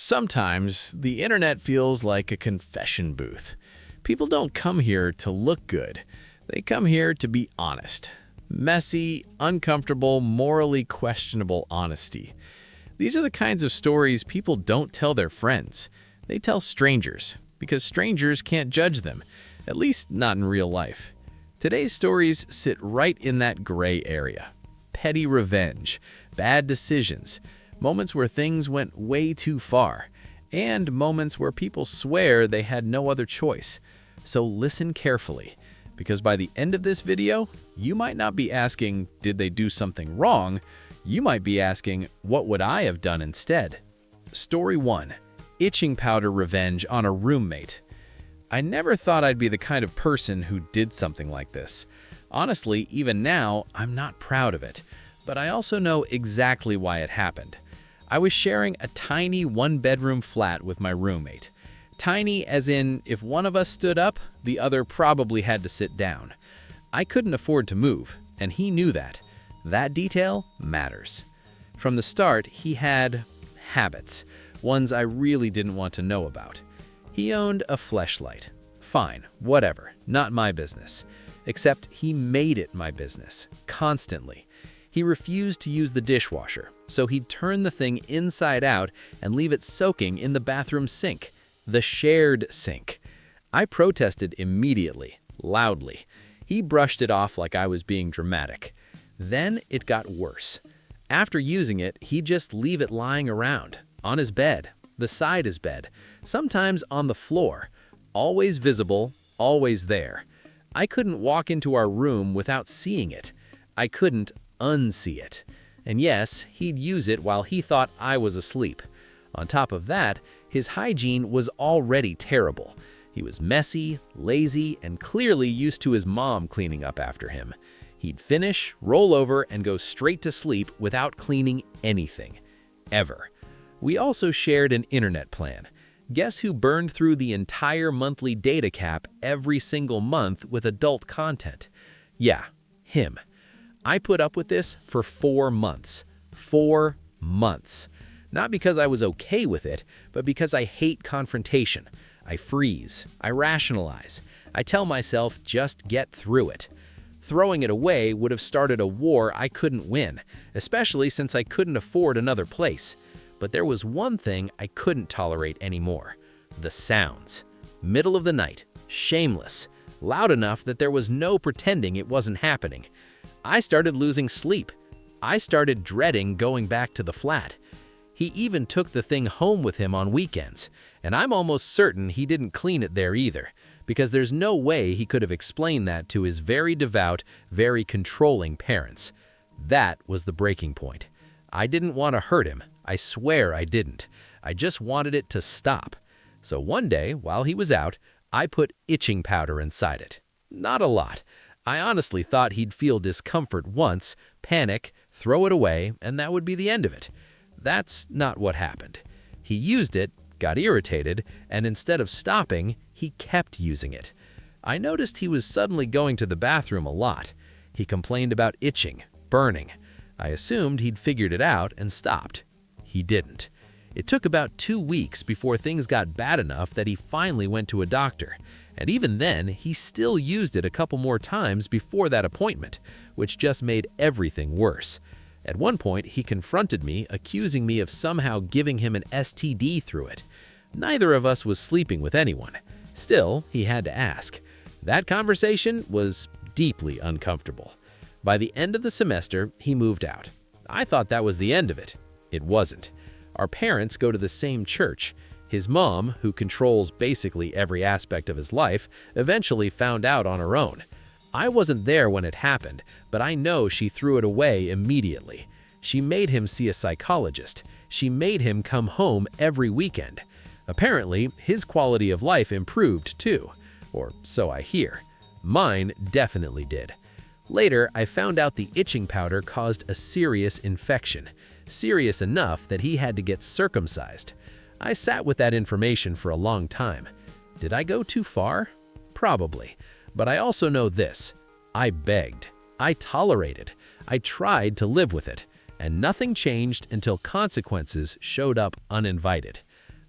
Sometimes the internet feels like a confession booth. People don't come here to look good. They come here to be honest. Messy, uncomfortable, morally questionable honesty. These are the kinds of stories people don't tell their friends. They tell strangers, because strangers can't judge them, at least not in real life. Today's stories sit right in that gray area. Petty revenge, bad decisions, moments where things went way too far, and moments where people swear they had no other choice. So listen carefully, because by the end of this video, you might not be asking, did they do something wrong? You might be asking, what would I have done instead? Story 1. Itching powder revenge on a roommate. I never thought I'd be the kind of person who did something like this. Honestly, even now, I'm not proud of it, but I also know exactly why it happened. I was sharing a tiny one-bedroom flat with my roommate. Tiny as in, if one of us stood up, the other probably had to sit down. I couldn't afford to move, and he knew that. That detail matters. From the start, he had habits, ones I really didn't want to know about. He owned a Fleshlight. Fine, whatever, not my business. Except he made it my business, constantly. He refused to use the dishwasher, so he'd turn the thing inside out and leave it soaking in the bathroom sink, the shared sink. I protested immediately, loudly. He brushed it off like I was being dramatic. Then it got worse. After using it, he'd just leave it lying around, on his bed, beside his bed, sometimes on the floor, always visible, always there. I couldn't walk into our room without seeing it. I couldn't unsee it. And yes, he'd use it while he thought I was asleep. On top of that, his hygiene was already terrible. He was messy, lazy, and clearly used to his mom cleaning up after him. He'd finish, roll over, and go straight to sleep without cleaning anything. Ever. We also shared an internet plan. Guess who burned through the entire monthly data cap every single month with adult content? Yeah, him. I put up with this for 4 months. 4 months. Not because I was okay with it, but because I hate confrontation. I freeze. I rationalize. I tell myself, just get through it. Throwing it away would have started a war I couldn't win, especially since I couldn't afford another place. But there was one thing I couldn't tolerate anymore. The sounds. Middle of the night. Shameless. Loud enough that there was no pretending it wasn't happening. I started losing sleep. I started dreading going back to the flat. He even took the thing home with him on weekends, and I'm almost certain he didn't clean it there either, because there's no way he could have explained that to his very devout, very controlling parents. That was the breaking point. I didn't want to hurt him. I swear I didn't. I just wanted it to stop. So one day, while he was out, I put itching powder inside it. Not a lot. I honestly thought he'd feel discomfort once, panic, throw it away, and that would be the end of it. That's not what happened. He used it, got irritated, and instead of stopping, he kept using it. I noticed he was suddenly going to the bathroom a lot. He complained about itching, burning. I assumed he'd figured it out and stopped. He didn't. It took about 2 weeks before things got bad enough that he finally went to a doctor. And even then, he still used it a couple more times before that appointment, which just made everything worse. At one point, he confronted me, accusing me of somehow giving him an STD through it. Neither of us was sleeping with anyone. Still, he had to ask. That conversation was deeply uncomfortable. By the end of the semester, he moved out. I thought that was the end of it. It wasn't. Our parents go to the same church. His mom, who controls basically every aspect of his life, eventually found out on her own. I wasn't there when it happened, but I know she threw it away immediately. She made him see a psychologist. She made him come home every weekend. Apparently, his quality of life improved too, or so I hear. Mine definitely did. Later, I found out the itching powder caused a serious infection, serious enough that he had to get circumcised. I sat with that information for a long time. Did I go too far? Probably. But I also know this. I begged. I tolerated. I tried to live with it. And nothing changed until consequences showed up uninvited.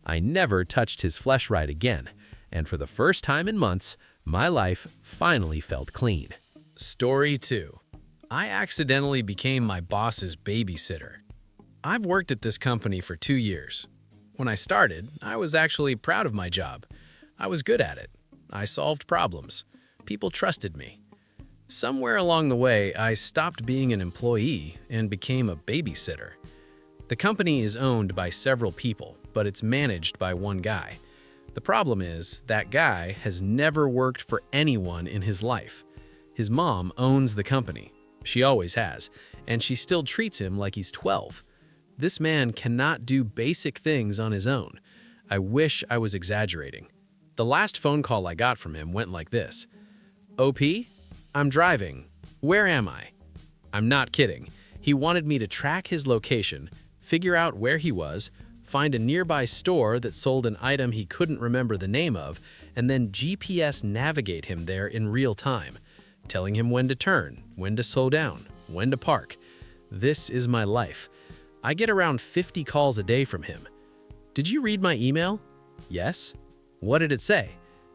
I never touched his Fleshlight again, and for the first time in months, my life finally felt clean. Story 2. I accidentally became my boss's babysitter. I've worked at this company for 2 years. When I started, I was actually proud of my job. I was good at it. I solved problems. People trusted me. Somewhere along the way, I stopped being an employee and became a babysitter. The company is owned by several people, but it's managed by one guy. The problem is, that guy has never worked for anyone in his life. His mom owns the company. She always has, and she still treats him like he's 12. This man cannot do basic things on his own. I wish I was exaggerating. The last phone call I got from him went like this. OP, I'm driving. Where am I? I'm not kidding. He wanted me to track his location, figure out where he was, find a nearby store that sold an item he couldn't remember the name of, and then GPS navigate him there in real time, telling him when to turn, when to slow down, when to park. This is my life. I get around 50 calls a day from him. Did you read my email? Yes. What did it say?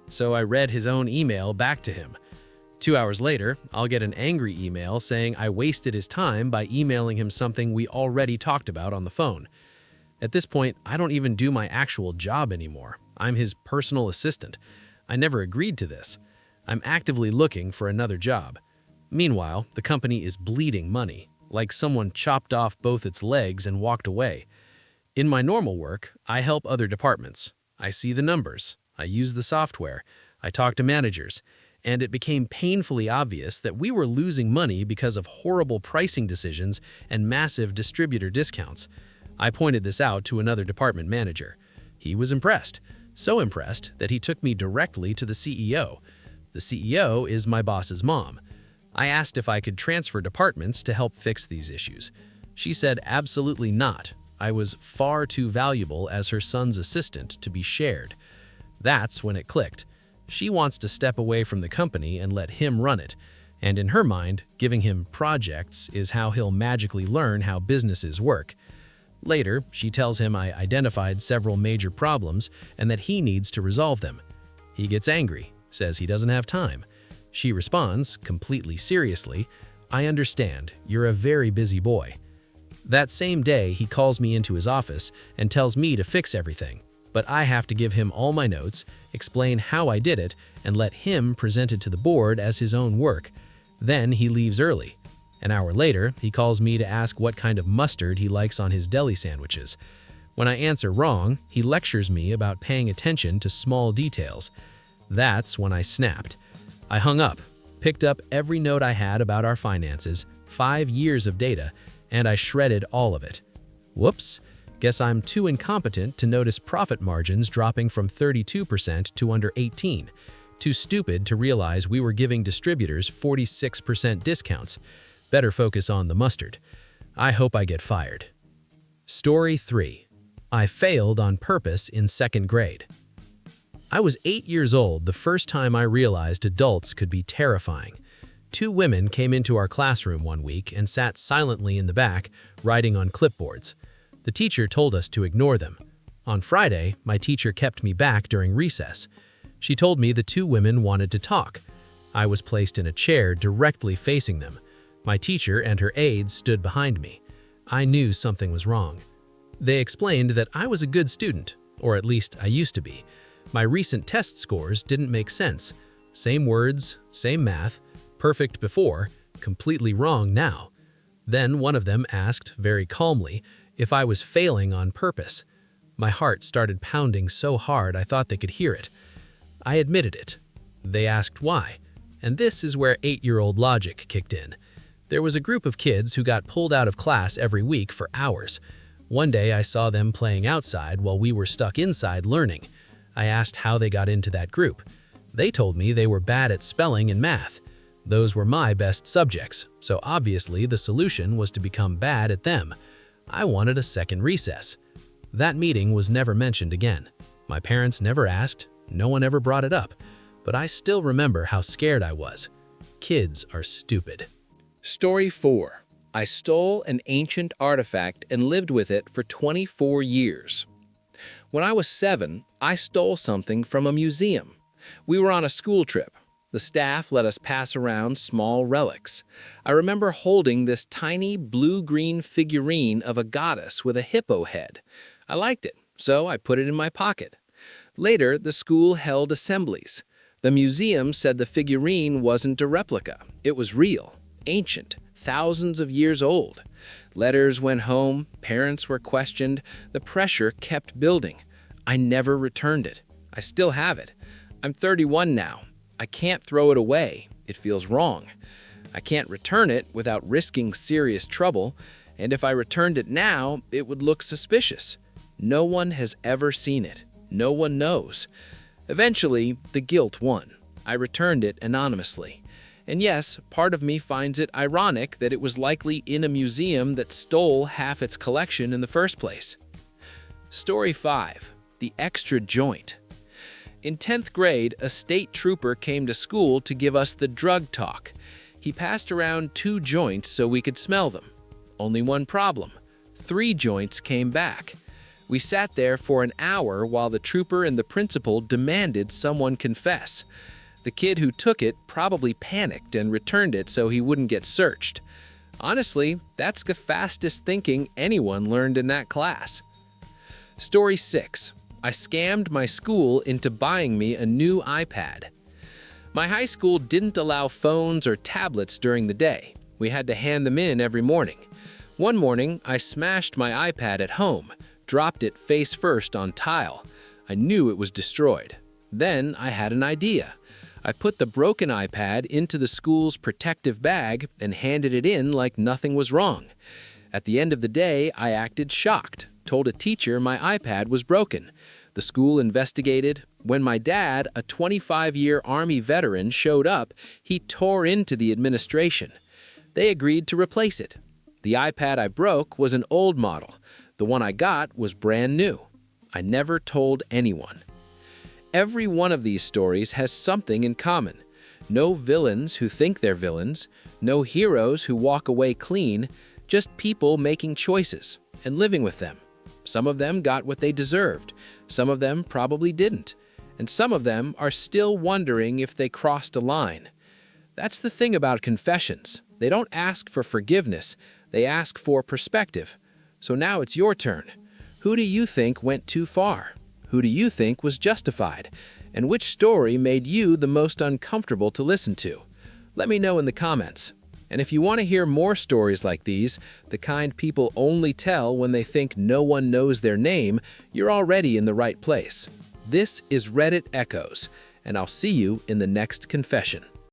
So I read his own email back to him. 2 hours later, I'll get an angry email saying I wasted his time by emailing him something we already talked about on the phone. At this point, I don't even do my actual job anymore. I'm his personal assistant. I never agreed to this. I'm actively looking for another job. Meanwhile, the company is bleeding money, like someone chopped off both its legs and walked away. In my normal work, I help other departments. I see the numbers. I use the software. I talk to managers. And it became painfully obvious that we were losing money because of horrible pricing decisions and massive distributor discounts. I pointed this out to another department manager. He was impressed. So impressed that he took me directly to the CEO. The CEO is my boss's mom. I asked if I could transfer departments to help fix these issues. She said absolutely not. I was far too valuable as her son's assistant to be shared. That's when it clicked. She wants to step away from the company and let him run it. And in her mind, giving him projects is how he'll magically learn how businesses work. Later, she tells him I identified several major problems and that he needs to resolve them. He gets angry, says he doesn't have time. She responds, completely seriously, I understand, you're a very busy boy. That same day, he calls me into his office and tells me to fix everything, but I have to give him all my notes, explain how I did it, and let him present it to the board as his own work. Then he leaves early. An hour later, he calls me to ask what kind of mustard he likes on his deli sandwiches. When I answer wrong, he lectures me about paying attention to small details. That's when I snapped. I hung up, picked up every note I had about our finances, 5 years of data, and I shredded all of it. Whoops, guess I'm too incompetent to notice profit margins dropping from 32% to under 18%. Too stupid to realize we were giving distributors 46% discounts. Better focus on the mustard. I hope I get fired. Story 3. I failed on purpose in 2nd grade. I was 8 years old the first time I realized adults could be terrifying. 2 women came into our classroom one week and sat silently in the back, writing on clipboards. The teacher told us to ignore them. On Friday, my teacher kept me back during recess. She told me the 2 women wanted to talk. I was placed in a chair directly facing them. My teacher and her aides stood behind me. I knew something was wrong. They explained that I was a good student, or at least I used to be. My recent test scores didn't make sense. Same words, same math, perfect before, completely wrong now. Then one of them asked, very calmly, if I was failing on purpose. My heart started pounding so hard I thought they could hear it. I admitted it. They asked why, and this is where 8-year-old logic kicked in. There was a group of kids who got pulled out of class every week for hours. One day I saw them playing outside while we were stuck inside learning. I asked how they got into that group. They told me they were bad at spelling and math. Those were my best subjects, so obviously the solution was to become bad at them. I wanted a second recess. That meeting was never mentioned again. My parents never asked, no one ever brought it up, but I still remember how scared I was. Kids are stupid. Story 4. I stole an ancient artifact and lived with it for 24 years. When I was 7, I stole something from a museum. We were on a school trip. The staff let us pass around small relics. I remember holding this tiny blue-green figurine of a goddess with a hippo head. I liked it, so I put it in my pocket. Later, the school held assemblies. The museum said the figurine wasn't a replica. It was real, ancient, thousands of years old. Letters went home, parents were questioned, the pressure kept building. I never returned it. I still have it. I'm 31 now. I can't throw it away. It feels wrong. I can't return it without risking serious trouble, and if I returned it now, it would look suspicious. No one has ever seen it. No one knows. Eventually, the guilt won. I returned it anonymously. And yes, part of me finds it ironic that it was likely in a museum that stole half its collection in the first place. Story 5. The Extra Joint. In 10th grade, a state trooper came to school to give us the drug talk. He passed around 2 joints so we could smell them. Only one problem. 3 joints came back. We sat there for an hour while the trooper and the principal demanded someone confess. The kid who took it probably panicked and returned it so he wouldn't get searched. Honestly, that's the fastest thinking anyone learned in that class. Story 6. I scammed my school into buying me a new iPad. My high school didn't allow phones or tablets during the day. We had to hand them in every morning. One morning, I smashed my iPad at home, dropped it face first on tile. I knew it was destroyed. Then I had an idea. I put the broken iPad into the school's protective bag and handed it in like nothing was wrong. At the end of the day, I acted shocked, told a teacher my iPad was broken. The school investigated. When my dad, a 25-year Army veteran, showed up, he tore into the administration. They agreed to replace it. The iPad I broke was an old model. The one I got was brand new. I never told anyone. Every one of these stories has something in common. No villains who think they're villains, no heroes who walk away clean, just people making choices and living with them. Some of them got what they deserved, some of them probably didn't, and some of them are still wondering if they crossed a line. That's the thing about confessions. They don't ask for forgiveness, they ask for perspective. So now it's your turn. Who do you think went too far? Who do you think was justified? And which story made you the most uncomfortable to listen to? Let me know in the comments. And if you want to hear more stories like these, the kind people only tell when they think no one knows their name, you're already in the right place. This is Reddit Echoes, and I'll see you in the next confession.